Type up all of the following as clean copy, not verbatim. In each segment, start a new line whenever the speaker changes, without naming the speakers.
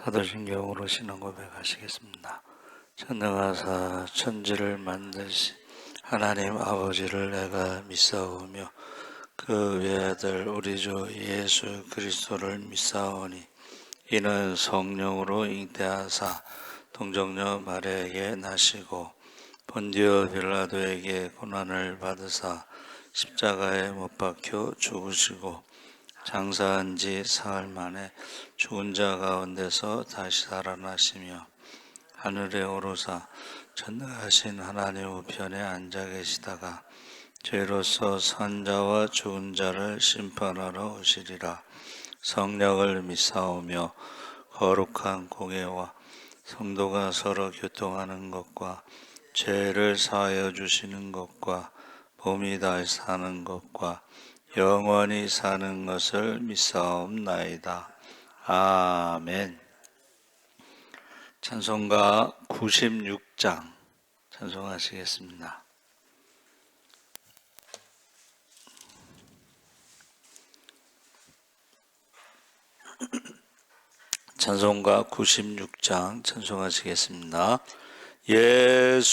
사도신경으로 신앙 고백하시겠습니다. 전능하사 천지를 만드신 하나님 아버지를 내가 믿사오며 그 외아들 우리 주 예수 그리스도를 믿사오니 이는 성령으로 잉태하사 동정녀 마리아에게 나시고 본디오 빌라도에게 고난을 받으사 십자가에 못 박혀 죽으시고 장사한 지 사흘 만에 죽은 자 가운데서 다시 살아나시며 하늘에 오르사 전능하신 하나님 우편에 앉아 계시다가 죄로서 산 자와 죽은 자를 심판하러 오시리라. 성령을 믿사오며 거룩한 공예와 성도가 서로 교통하는 것과 죄를 사하여 주시는 것과 몸이 다시 사는 것과 영원히 사는 것을 믿사옵나이다. 아멘. 찬송가 96장 찬송하시겠습니다. 찬송가 96장 찬송하시겠습니다. 예수님은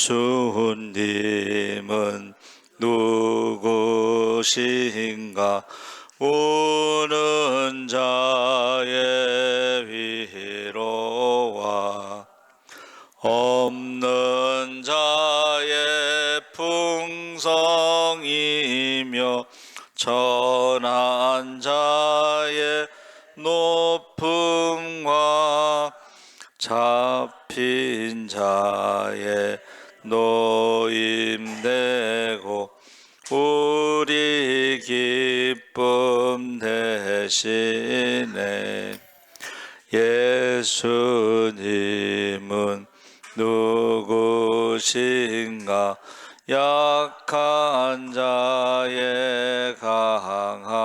누구신가? 우는 자의 위로와 없는 자의 풍성이며 천한 자의 높음과 잡힌 자의 노임되고 우리 기쁨 대신에 예수님은 누구신가? 약한 자의 강함과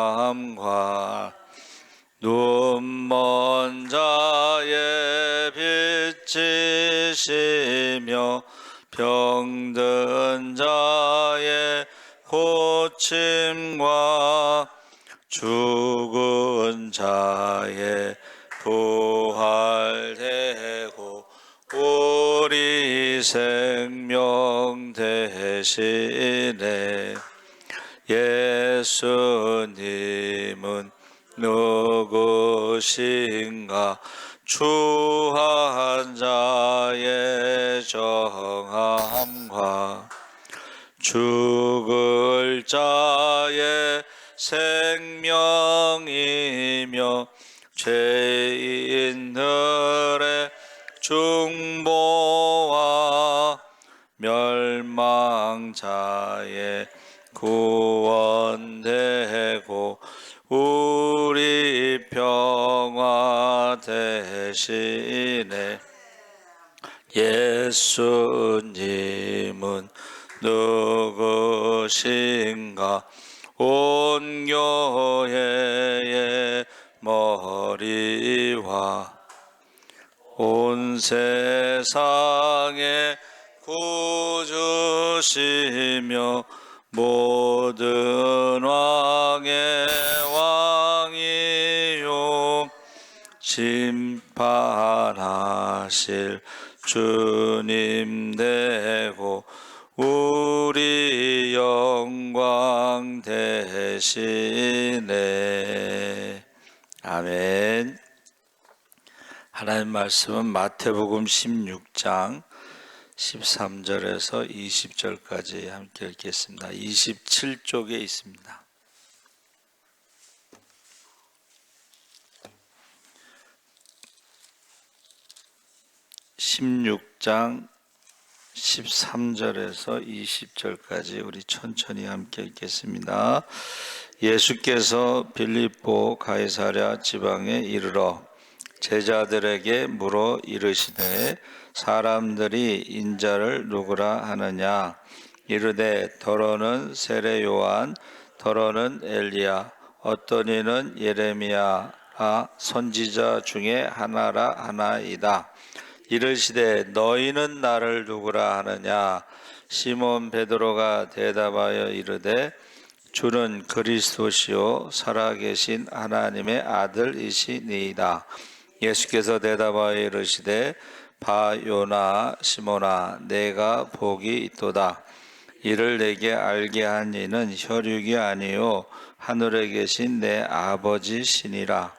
눈먼 자의 빛이시며 병든 자의 고침과 죽은 자의 부활되고 우리 생명 대신에 예수님은 누구신가? 추한 자의 정함과 죽을 자의 생명이며 죄인들의 중보와 멸망자의 구원되고 우리 평화 대신에 예수님은 누구신가? 온 교회의 머리와 온 세상의 구주시며 모든 왕의 왕이요 심판하실 주님 되고 우리 영광 대신에 아멘. 하나님 말씀은 마태복음 16장 13절에서 20절까지 함께 읽겠습니다. 27쪽에 있습니다. 16장 13절에서 20절까지 우리 천천히 함께 읽겠습니다. 예수께서 빌립보 가이사랴 지방에 이르러 제자들에게 물어 이르시되 사람들이 인자를 누구라 하느냐? 이르되 더러는 세례 요한, 더러는 엘리야, 어떤 이는 예레미야라 선지자 중에 하나라 하나이다. 이르시되 너희는 나를 누구라 하느냐? 시몬 베드로가 대답하여 이르되 주는 그리스도시요 살아계신 하나님의 아들이시니이다. 예수께서 대답하여 이르시되 바요나 시몬아 내가 복이 있도다. 이를 내게 알게 한 이는 혈육이 아니요 하늘에 계신 내 아버지시니라.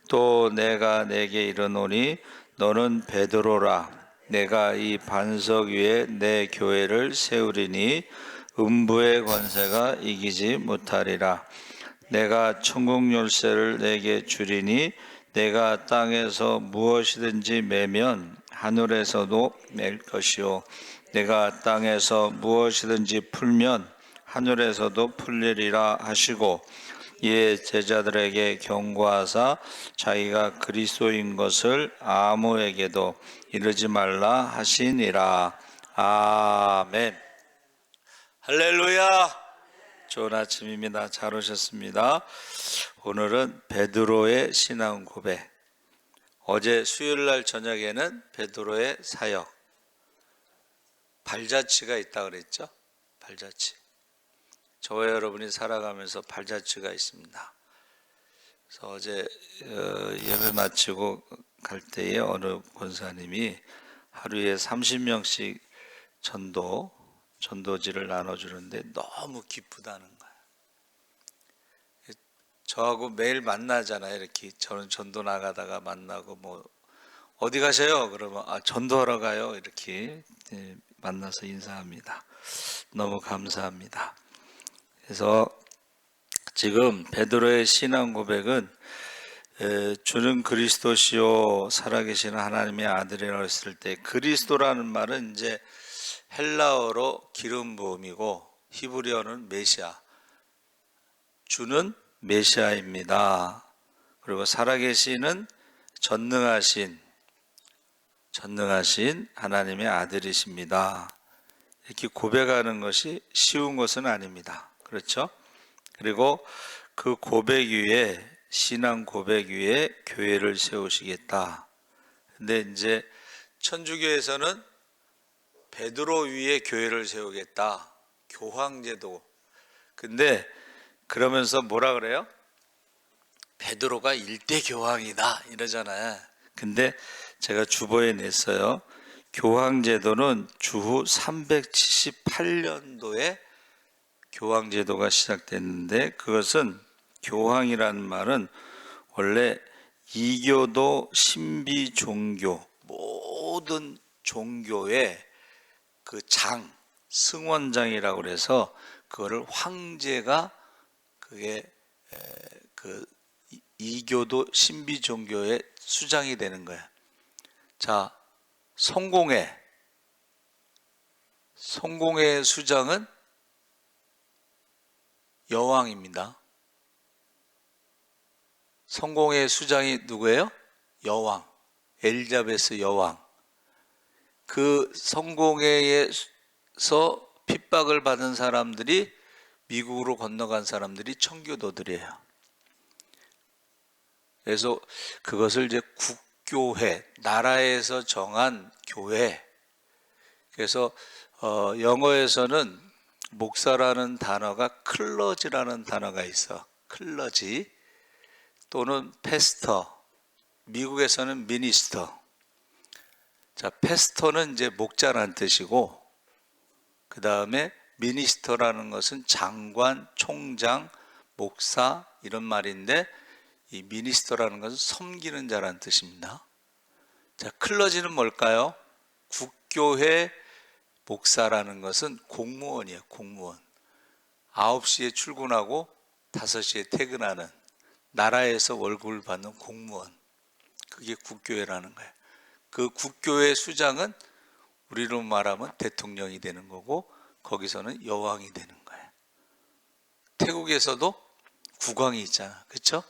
또 내가 내게 이르노니 너는 베드로라. 내가 이 반석 위에 내 교회를 세우리니 음부의 권세가 이기지 못하리라. 내가 천국 열쇠를 내게 주리니 내가 땅에서 무엇이든지 매면 하늘에서도 맬 것이요 내가 땅에서 무엇이든지 풀면 하늘에서도 풀리리라 하시고, 이에 제자들에게 경고하사 자기가 그리스도인 것을 아무에게도 이르지 말라 하시니라. 아멘. 할렐루야. 좋은 아침입니다. 잘 오셨습니다. 오늘은 베드로의 신앙 고백. 어제 수요일 날 저녁에는 베드로의 사역, 발자취가 있다 그랬죠? 발자취. 저와 여러분이 살아가면서 발자취가 있습니다. 그래서 어제 예배 마치고 갈 때에 어느 권사님이 하루에 30명씩 전도지를 나눠주는데 너무 기쁘다는 거예요. 저하고 매일 만나잖아요. 이렇게 저는 전도 나가다가 만나고 뭐 어디 가세요? 그러면 전도하러 가요. 이렇게 만나서 인사합니다. 너무 감사합니다. 그래서 지금 베드로의 신앙 고백은 주는 그리스도시요 살아계신 하나님의 아들이라고 했을 때, 그리스도라는 말은 이제 헬라어로 기름 부음이고 히브리어는 메시아, 주는 메시아입니다. 그리고 살아계시는 전능하신 하나님의 아들이십니다. 이렇게 고백하는 것이 쉬운 것은 아닙니다. 그렇죠? 그리고 그 고백 위에, 신앙 고백 위에 교회를 세우시겠다. 근데 이제 천주교에서는 베드로 위에 교회를 세우겠다. 교황제도. 근데 그러면서 뭐라 그래요? 베드로가 일대 교황이다 이러잖아요. 근데 제가 주보에 냈어요. 교황제도는 주후 378년도에 교황제도가 시작됐는데, 그것은 교황이라는 말은 원래 이교도 신비 종교, 모든 종교의 그 승원장이라고 그래서 그거를 황제가, 그게 그 이교도 신비 종교의 수장이 되는 거야. 자, 성공회 수장은 여왕입니다. 성공회 수장이 누구예요? 여왕, 엘리자베스 여왕. 그 성공회에서 핍박을 받은 사람들이, 미국으로 건너간 사람들이 청교도들이에요. 그래서 그것을 이제 국교회, 나라에서 정한 교회. 그래서 영어에서는 목사라는 단어가 클러지라는 단어가 있어. 클러지 또는 패스터. 미국에서는 미니스터. 자, 패스터는 이제 목자라는 뜻이고, 그 다음에 미니스터라는 것은 장관, 총장, 목사 이런 말인데, 이 미니스터라는 것은 섬기는 자라는 뜻입니다. 자, 클러지는 뭘까요? 국교회 목사라는 것은 공무원이에요. 공무원. 9시에 출근하고 5시에 퇴근하는, 나라에서 월급을 받는 공무원. 그게 국교회라는 거예요. 그 국교회 수장은 우리로 말하면 대통령이 되는 거고, 거기서는 여왕이 되는 거예요. 태국에서도 국왕이 있잖아. 그렇죠?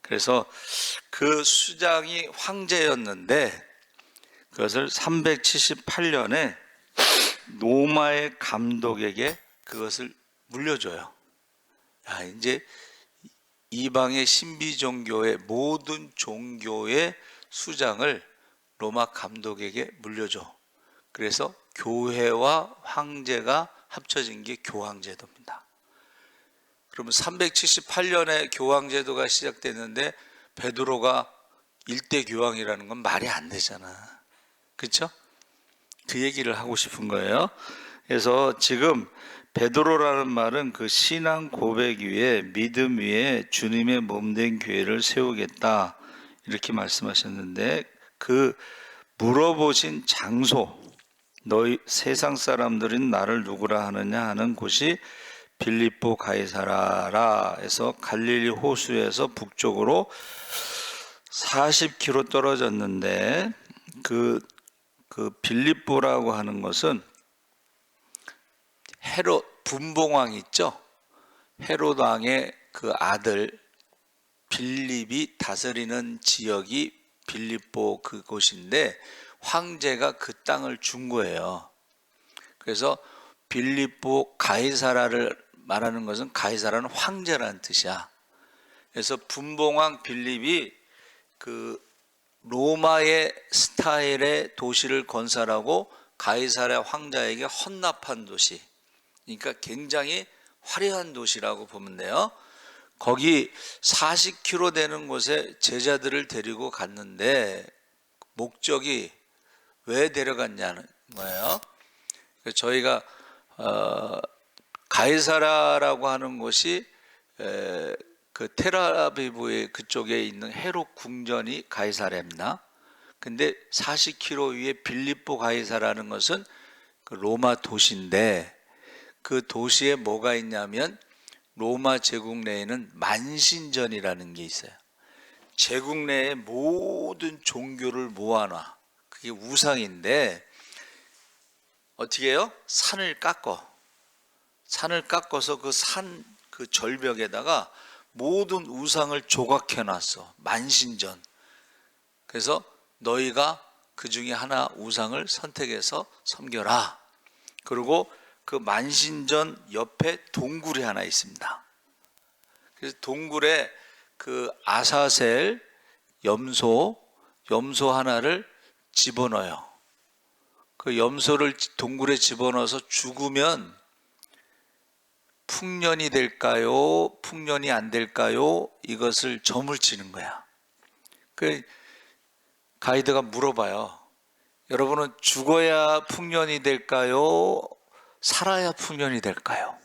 그래서 그 수장이 황제였는데, 그것을 378년에 로마의 감독에게 그것을 물려줘요. 이제 이방의 신비 종교의 모든 종교의 수장을 로마 감독에게 물려줘. 그래서 교회와 황제가 합쳐진 게 교황제도입니다. 그러면 378년에 교황제도가 시작됐는데, 베드로가 일대 교황이라는 건 말이 안 되잖아. 그렇죠? 그 얘기를 하고 싶은 거예요. 그래서 지금 베드로라는 말은 그 신앙 고백 위에 믿음 위에 주님의 몸된 교회를 세우겠다 이렇게 말씀하셨는데, 그 물어보신 장소, 너희 세상 사람들은 나를 누구라 하느냐 하는 곳이 빌립보 가이사라라 해서 갈릴리 호수에서 북쪽으로 40km 떨어졌는데, 그 빌립보라고 하는 것은 헤롯 분봉왕 있죠? 헤롯 왕의 그 아들 빌립이 다스리는 지역이 빌립보 그곳인데, 황제가 그 땅을 준 거예요. 그래서 빌립보 가이사라를 말하는 것은, 가이사라는 황제라는 뜻이야. 그래서 분봉왕 빌립이 그 로마의 스타일의 도시를 건설하고 가이사랴 황자에게 헌납한 도시, 그러니까 굉장히 화려한 도시라고 보면 돼요. 거기 40km 되는 곳에 제자들을 데리고 갔는데, 목적이 왜 데려갔냐는 거예요. 저희가 가이사라라고 하는 곳이 그 텔아비브의 그쪽에 있는 헤롯 궁전이 가이사라입니다. 근데 40km 위에 빌립보 가이사라는 것은 그 로마 도시인데, 그 도시에 뭐가 있냐면 로마 제국 내에는 만신전이라는 게 있어요. 제국 내의 모든 종교를 모아놔. 그게 우상인데, 어떻게 해요? 산을 깎아서 그 산 그 절벽에다가 모든 우상을 조각해 놨어. 만신전. 그래서 너희가 그 중에 하나 우상을 선택해서 섬겨라. 그리고 그 만신전 옆에 동굴이 하나 있습니다. 그래서 동굴에 그 아사셀 염소 하나를 집어넣어요. 그 염소를 동굴에 집어넣어서 죽으면 풍년이 될까요? 풍년이 안 될까요? 이것을 점을 치는 거야. 그 가이드가 물어봐요. 여러분은 죽어야 풍년이 될까요? 살아야 풍년이 될까요?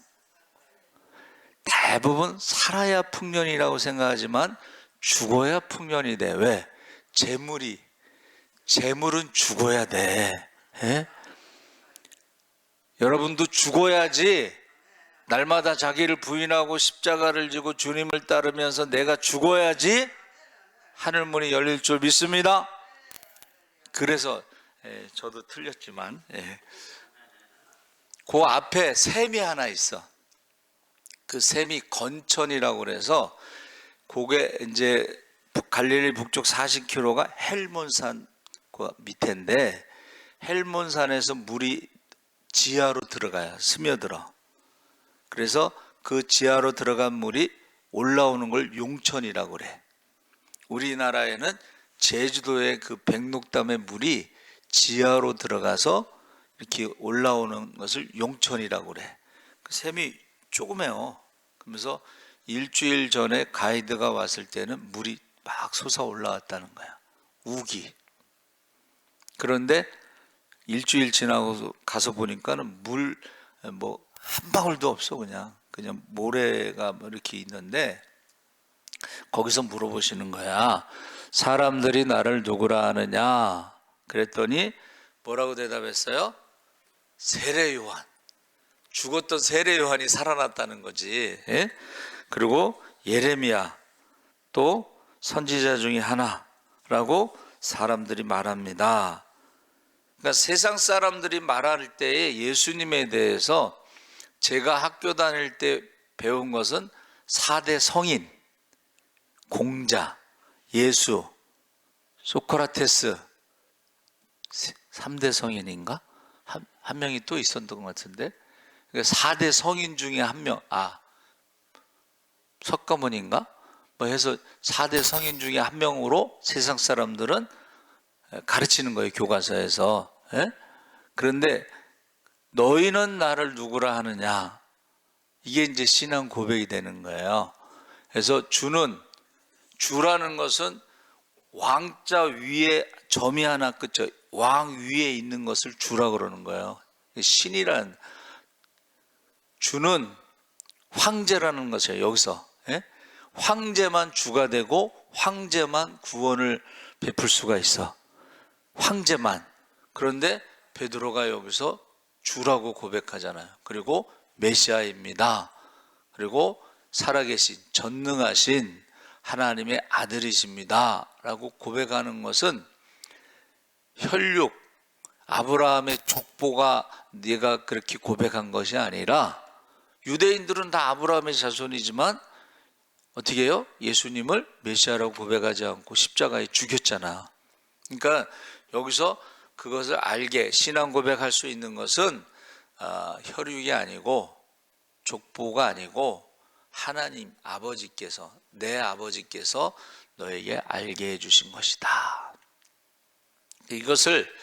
대부분 살아야 풍년이라고 생각하지만 죽어야 풍년이 돼. 왜? 재물은 죽어야 돼. 예? 여러분도 죽어야지. 날마다 자기를 부인하고 십자가를 지고 주님을 따르면서 내가 죽어야지 하늘문이 열릴 줄 믿습니다. 그래서 저도 틀렸지만 그 앞에 샘이 하나 있어. 그 샘이 건천이라고 그래서, 그게 이제 갈릴리 북쪽 40km가 헬몬산 그 밑인데, 헬몬산에서 물이 지하로 들어가요. 스며들어. 그래서 그 지하로 들어간 물이 올라오는 걸 용천이라고 그래. 우리나라에는 제주도의 그 백록담의 물이 지하로 들어가서 이렇게 올라오는 것을 용천이라고 그래. 그 샘이 조그매요. 그러면서 일주일 전에 가이드가 왔을 때는 물이 막 솟아 올라왔다는 거야. 우기. 그런데 일주일 지나고 가서 보니까는 물 뭐 한 방울도 없어. 그냥 모래가 뭐 이렇게 있는데, 거기서 물어보시는 거야. 사람들이 나를 누구라 하느냐? 그랬더니 뭐라고 대답했어요? 세례 요한. 죽었던 세례 요한이 살아났다는 거지. 예? 그리고 예레미야, 또 선지자 중에 하나라고 사람들이 말합니다. 그러니까 세상 사람들이 말할 때에 예수님에 대해서 제가 학교 다닐 때 배운 것은 4대 성인, 공자, 예수, 소크라테스, 3대 성인인가? 한 명이 또 있었던 것 같은데, 4대 성인 중에 한 명, 석가모니인가? 뭐 해서 4대 성인 중에 한 명으로 세상 사람들은 가르치는 거예요, 교과서에서. 예? 그런데 너희는 나를 누구라 하느냐? 이게 이제 신앙 고백이 되는 거예요. 그래서 주라는 것은 왕자 위에 점이 하나 끝죠. 왕 위에 있는 것을 주라 그러는 거예요. 신이란 주는 황제라는 것이에요. 여기서 황제만 주가 되고 황제만 구원을 베풀 수가 있어. 황제만. 그런데 베드로가 여기서 주라고 고백하잖아요. 그리고 메시아입니다. 그리고 살아계신 전능하신 하나님의 아들이십니다 라고 고백하는 것은 혈육, 아브라함의 족보가 네가 그렇게 고백한 것이 아니라, 유대인들은 다 아브라함의 자손이지만 어떻게 해요? 예수님을 메시아라고 고백하지 않고 십자가에 죽였잖아. 그러니까 여기서 그것을 알게 신앙 고백할 수 있는 것은 혈육이 아니고 족보가 아니고 하나님 아버지께서, 내 아버지께서 너에게 알게 해주신 것이다. 이것을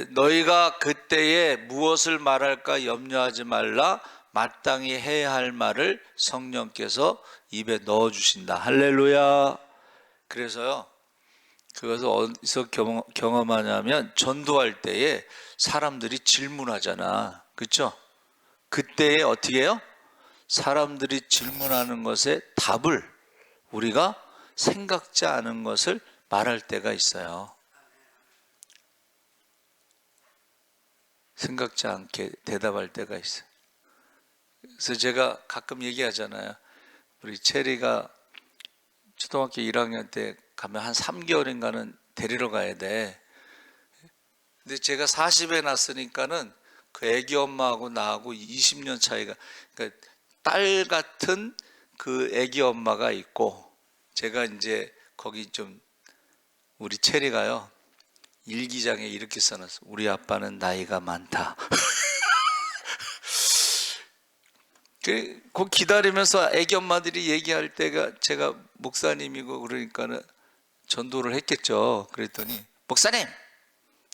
너희가 그때에 무엇을 말할까 염려하지 말라. 마땅히 해야 할 말을 성령께서 입에 넣어주신다. 할렐루야. 그래서요, 그것을 어디서 경험하냐면 전도할 때에 사람들이 질문하잖아. 그렇죠? 그때에 어떻게 해요? 사람들이 질문하는 것에 답을 우리가 생각지 않은 것을 말할 때가 있어요. 생각지 않게 대답할 때가 있어요. 그래서 제가 가끔 얘기하잖아요. 우리 체리가 초등학교 1학년 때 가면 한 3개월인가는 데리러 가야 돼. 근데 제가 40에 났으니까는 그 애기 엄마하고 나하고 20년 차이가, 그러니까 딸 같은 그 애기 엄마가 있고, 제가 이제 거기 좀 우리 체리가요 일기장에 이렇게 써놨어. 우리 아빠는 나이가 많다. 그 기다리면서 애기 엄마들이 얘기할 때가 제가 목사님이고 그러니까는 전도를 했겠죠. 그랬더니 목사님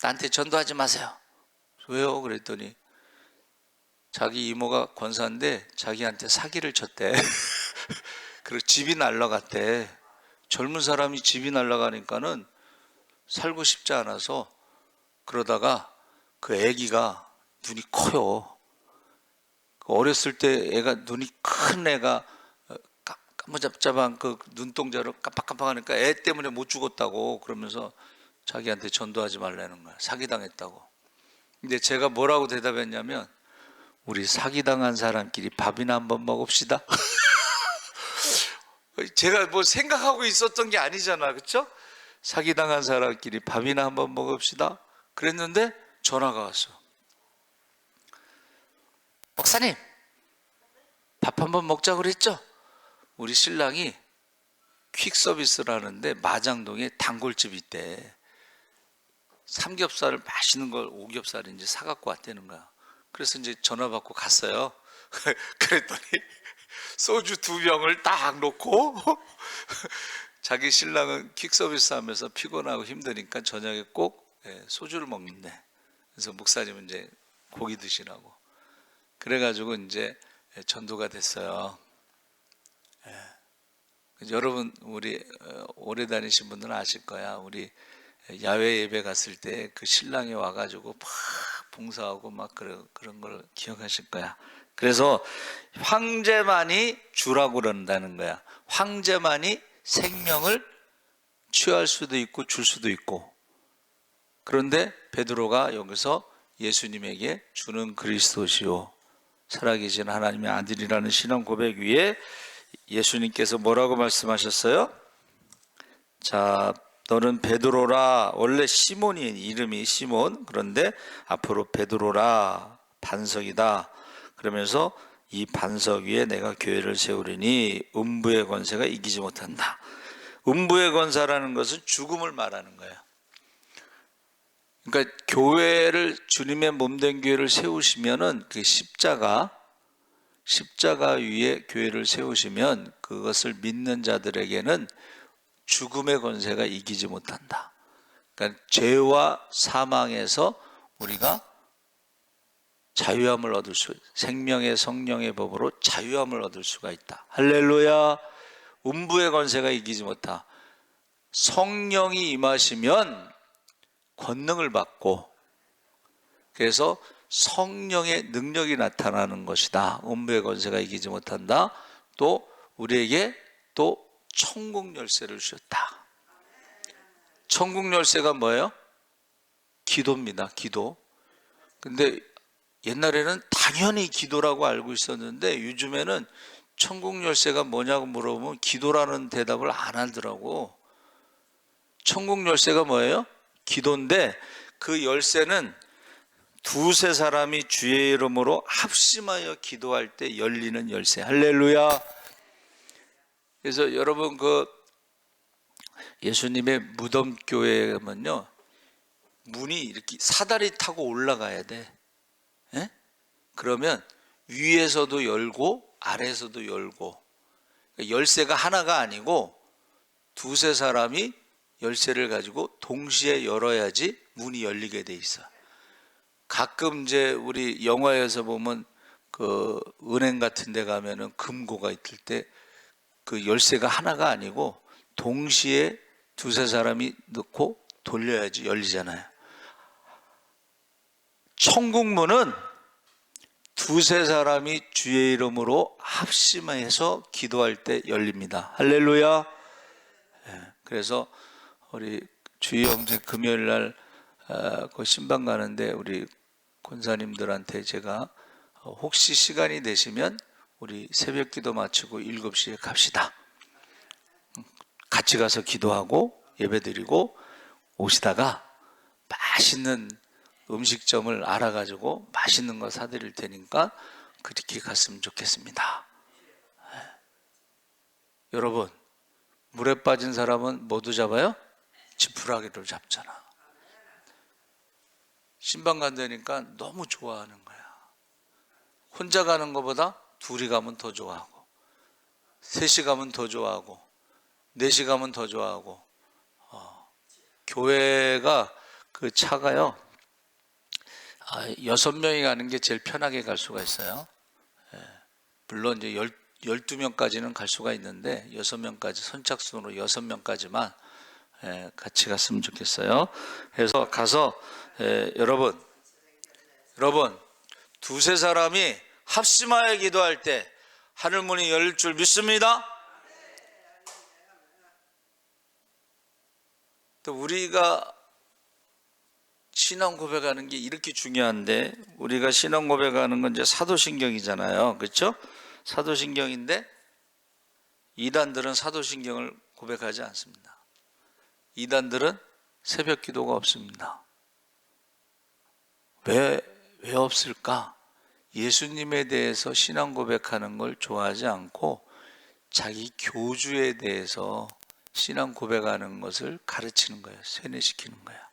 나한테 전도하지 마세요. 왜요? 그랬더니 자기 이모가 권사인데 자기한테 사기를 쳤대. 그리고 집이 날라갔대. 젊은 사람이 집이 날라가니까는 살고 싶지 않아서, 그러다가 그 애기가 눈이 커요. 어렸을 때 애가 눈이 큰 애가 까무잡잡한 그 눈동자로 깜빡깜빡하니까 애 때문에 못 죽었다고 그러면서 자기한테 전도하지 말라는 거야. 사기당했다고. 근데 제가 뭐라고 대답했냐면, 우리 사기당한 사람끼리 밥이나 한번 먹읍시다. 제가 뭐 생각하고 있었던 게 아니잖아. 그렇죠? 사기당한 사람끼리 밥이나 한번 먹읍시다. 그랬는데 전화가 왔어. 목사님 밥 한번 먹자 그랬죠? 우리 신랑이 퀵 서비스를 하는데 마장동에 단골집이 있대. 삼겹살을 맛있는 걸 오겹살인지 사갖고 왔다는 거야. 그래서 이제 전화 받고 갔어요. 그랬더니 소주 2병을 딱 놓고 자기 신랑은 퀵 서비스 하면서 피곤하고 힘드니까 저녁에 꼭 소주를 먹는데, 그래서 목사님은 이제 고기 드시라고. 그래가지고 이제 전도가 됐어요. 여러분 우리 오래 다니신 분들은 아실 거야. 우리 야외 예배 갔을 때 그 신랑이 와가지고 막 봉사하고 막 그런 걸 기억하실 거야. 그래서 황제만이 주라고 그런다는 거야. 황제만이 생명을 취할 수도 있고 줄 수도 있고. 그런데 베드로가 여기서 예수님에게 주는 그리스도시요 살아계신 하나님의 아들이라는 신앙 고백 위에 예수님께서 뭐라고 말씀하셨어요? 자, 너는 베드로라. 원래 시몬이 이름이 시몬, 그런데 앞으로 베드로라, 반석이다. 그러면서 이 반석 위에 내가 교회를 세우리니 음부의 권세가 이기지 못한다. 음부의 권세라는 것은 죽음을 말하는 거예요. 그러니까 교회를, 주님의 몸된 교회를 세우시면은 그 십자가 위에 교회를 세우시면 그것을 믿는 자들에게는 죽음의 권세가 이기지 못한다. 그러니까 죄와 사망에서 우리가 자유함을 얻을 수, 생명의 성령의 법으로 자유함을 얻을 수가 있다. 할렐루야. 음부의 권세가 이기지 못하. 성령이 임하시면 권능을 받고, 그래서 성령의 능력이 나타나는 것이다. 음부의 권세가 이기지 못한다. 또 우리에게 또 천국 열쇠를 주셨다. 천국 열쇠가 뭐예요? 기도입니다. 기도. 근데 옛날에는 당연히 기도라고 알고 있었는데 요즘에는 천국 열쇠가 뭐냐고 물어보면 기도라는 대답을 안 하더라고. 천국 열쇠가 뭐예요? 기도인데 그 열쇠는 두세 사람이 주의 이름으로 합심하여 기도할 때 열리는 열쇠. 할렐루야. 그래서 여러분 그 예수님의 무덤교회에 가면요, 문이 이렇게 사다리 타고 올라가야 돼. 예? 그러면 위에서도 열고 아래에서도 열고, 열쇠가 하나가 아니고 두세 사람이 열쇠를 가지고 동시에 열어야지 문이 열리게 돼 있어. 가끔 이제 우리 영화에서 보면 그 은행 같은 데 가면은 금고가 있을 때 그 열쇠가 하나가 아니고 동시에 두세 사람이 넣고 돌려야지 열리잖아요. 천국 문은 두세 사람이 주의 이름으로 합심해서 기도할 때 열립니다. 할렐루야. 그래서 우리 주의 형제 금요일 날 그 신방 가는데 우리 권사님들한테 제가 혹시 시간이 되시면 우리 새벽 기도 마치고 7시에 갑시다. 같이 가서 기도하고 예배 드리고 오시다가 맛있는 음식점을 알아가지고 맛있는 거 사드릴 테니까 그렇게 갔으면 좋겠습니다. 여러분, 물에 빠진 사람은 뭐도 잡아요? 지푸라기를 잡잖아. 신방 간다니까 너무 좋아하는 거야. 혼자 가는 것보다 둘이 가면 더 좋아하고, 셋이 가면 더 좋아하고, 넷이 가면 더 좋아하고. 교회가 그 차가요, 6명이 가는 게 제일 편하게 갈 수가 있어요. 물론 이제 12명까지는 갈 수가 있는데 6명까지 선착순으로 6명까지만 같이 갔으면 좋겠어요. 그래서 가서 여러분 두세 사람이 합심하여 기도할 때 하늘문이 열릴 줄 믿습니다. 또 우리가 신앙 고백하는 게 이렇게 중요한데, 우리가 신앙 고백하는 건 이제 사도신경이잖아요. 그렇죠? 사도신경인데 이단들은 사도신경을 고백하지 않습니다. 이단들은 새벽 기도가 없습니다. 왜 없을까? 예수님에 대해서 신앙 고백하는 걸 좋아하지 않고 자기 교주에 대해서 신앙 고백하는 것을 가르치는 거예요. 세뇌시키는 거야.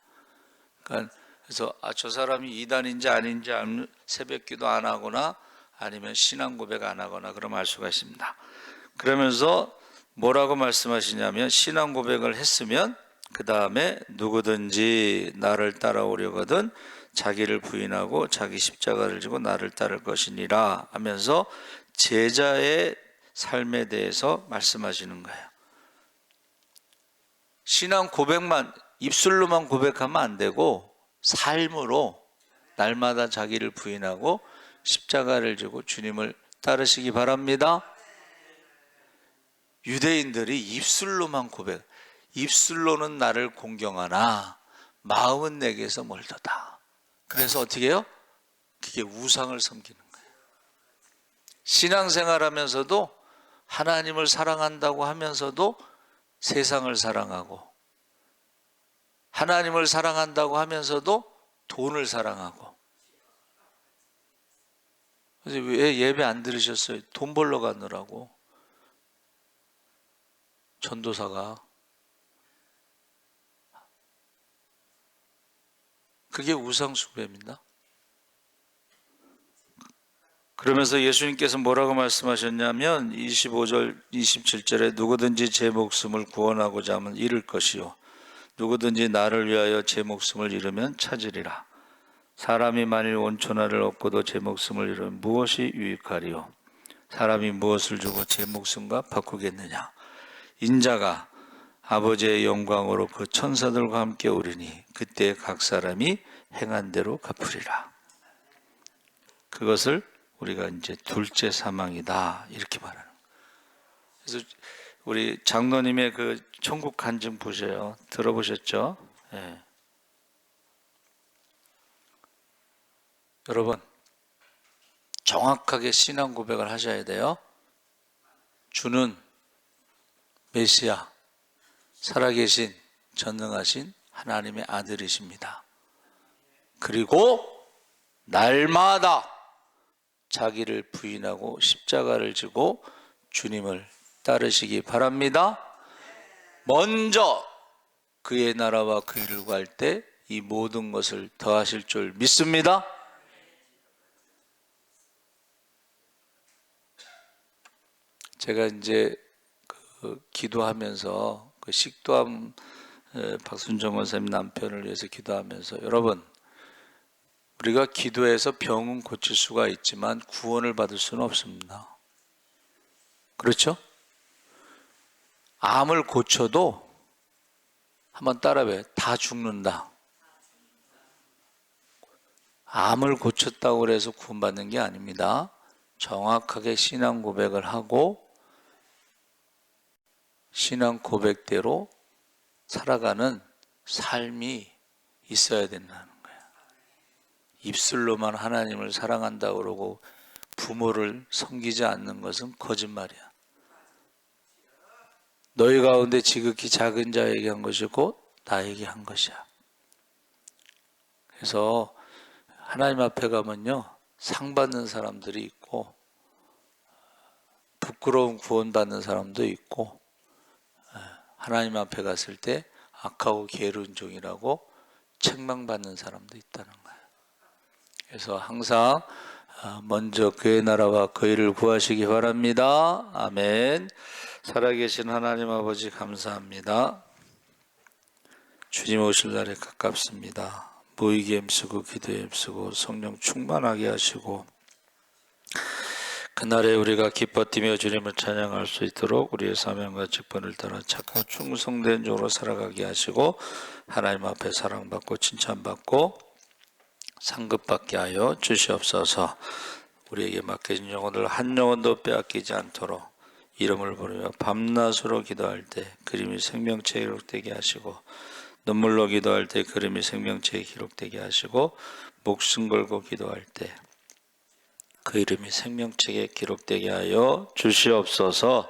그러니까 그래서 저 사람이 이단인지 아닌지 알면 새벽 기도 안 하거나 아니면 신앙 고백 안 하거나 그럼 알 수가 있습니다. 그러면서 뭐라고 말씀하시냐면, 신앙 고백을 했으면 그 다음에 누구든지 나를 따라오려거든 자기를 부인하고 자기 십자가를 지고 나를 따를 것이니라 하면서 제자의 삶에 대해서 말씀하시는 거예요. 신앙 고백만 입술로만 고백하면 안 되고 삶으로 날마다 자기를 부인하고 십자가를 지고 주님을 따르시기 바랍니다. 유대인들이 입술로만 고백, 입술로는 나를 공경하나 마음은 내게서 멀도다. 그래서 어떻게 해요? 그게 우상을 섬기는 거예요. 신앙생활하면서도 하나님을 사랑한다고 하면서도 세상을 사랑하고, 하나님을 사랑한다고 하면서도 돈을 사랑하고. 그래서 왜 예배 안 들으셨어요? 돈 벌러 가느라고. 전도사가. 그게 우상숭배입니다. 그러면서 예수님께서 뭐라고 말씀하셨냐면 25절 27절에 누구든지 제 목숨을 구원하고자 하면 잃을 것이요 누구든지 나를 위하여 제 목숨을 잃으면 찾으리라. 사람이 만일 온천하를 얻고도 제 목숨을 잃으면 무엇이 유익하리요? 사람이 무엇을 주고 제 목숨과 바꾸겠느냐? 인자가 아버지의 영광으로 그 천사들과 함께 오르니 그때 각 사람이 행한 대로 갚으리라. 그것을 우리가 이제 둘째 사망이다 이렇게 말하는 거예요. 그래서 우리 장로님의 그 천국 간증 보세요. 들어보셨죠? 예. 여러분 정확하게 신앙 고백을 하셔야 돼요. 주는 메시아, 살아계신 전능하신 하나님의 아들이십니다. 그리고 날마다 자기를 부인하고 십자가를 지고 주님을 따르시기 바랍니다. 먼저 그의 나라와 그 일을 구할 때 이 모든 것을 더하실 줄 믿습니다. 제가 이제 기도하면서 그 식도암 박순정 원사님 남편을 위해서 기도하면서 여러분 우리가 기도해서 병은 고칠 수가 있지만 구원을 받을 수는 없습니다. 그렇죠? 암을 고쳐도 한번 따라해. 다 죽는다. 암을 고쳤다고 해서 구원받는 게 아닙니다. 정확하게 신앙 고백을 하고 신앙 고백대로 살아가는 삶이 있어야 된다는 거예요. 입술로만 하나님을 사랑한다고 그러고 부모를 섬기지 않는 것은 거짓말이야. 너희 가운데 지극히 작은 자에게 한 것이고 나에게 한 것이야. 그래서 하나님 앞에 가면요 상 받는 사람들이 있고 부끄러운 구원 받는 사람도 있고 하나님 앞에 갔을 때 악하고 게으른 종이라고 책망받는 사람도 있다는 거예요. 그래서 항상 먼저 그의 나라와 그 일을 구하시기 바랍니다. 아멘. 살아계신 하나님 아버지 감사합니다. 주님 오실 날에 가깝습니다. 모이게 힘쓰고 기도에 힘쓰고 성령 충만하게 하시고 그날에 우리가 기뻐 뛰며 주님을 찬양할 수 있도록 우리의 사명과 직분을 따라 착하고 충성된 종으로 살아가게 하시고 하나님 앞에 사랑받고 칭찬받고 상급받게 하여 주시옵소서. 우리에게 맡겨진 영혼을 한 영혼도 빼앗기지 않도록 이름을 부르며 밤낮으로 기도할 때 그림이 생명체에 기록되게 하시고 눈물로 기도할 때 그림이 생명체에 기록되게 하시고 목숨 걸고 기도할 때 그 이름이 생명책에 기록되게 하여 주시옵소서.